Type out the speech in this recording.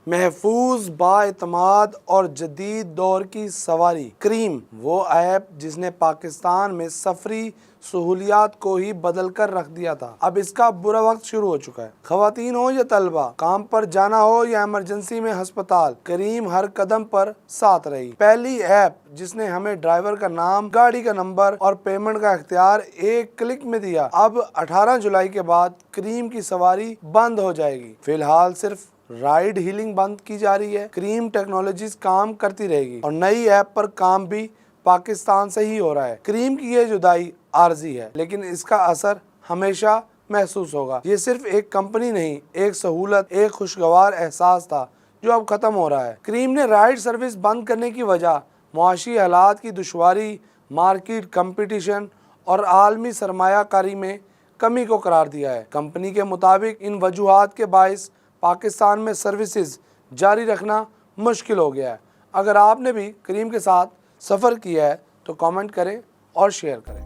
महफूज, बाएतमाद और जदीद दौर की सवारी। क्रीम, वो ऐप जिसने पाकिस्तान में सफरी सहूलियात को ही बदल कर रख दिया था, अब इसका बुरा वक्त शुरू हो चुका है। खवातीन हो या तलबा, काम पर जाना हो या इमरजेंसी में अस्पताल, करीम हर कदम पर साथ रही। पहली ऐप जिसने हमें ड्राइवर का नाम, गाड़ी का नंबर और पेमेंट का इख्तियार एक क्लिक में दिया। अब 18 जुलाई के बाद क्रीम की सवारी बंद हो जाएगी। फिलहाल सिर्फ राइड हीलिंग बंद की जा रही है। क्रीम टेक्नोलॉजीज काम करती रहेगी और नई ऐप पर काम भी पाकिस्तान से ही हो रहा है। क्रीम की ये जुदाई आर्जी है, लेकिन इसका असर हमेशा महसूस होगा। ये सिर्फ एक कंपनी नहीं, एक सहूलत, एक खुशगवार एहसास था जो अब खत्म हो रहा है। क्रीम ने राइड सर्विस बंद करने की वजह मुआशी हालात की दुश्वारी, मार्केट कंपटीशन और आलमी सरमायाकारी में कमी को करार दिया है। कंपनी के मुताबिक इन वजूहात के बायस पाकिस्तान में सर्विसेज जारी रखना मुश्किल हो गया है। अगर आपने भी क्रीम के साथ सफ़र किया है तो कमेंट करें और शेयर करें।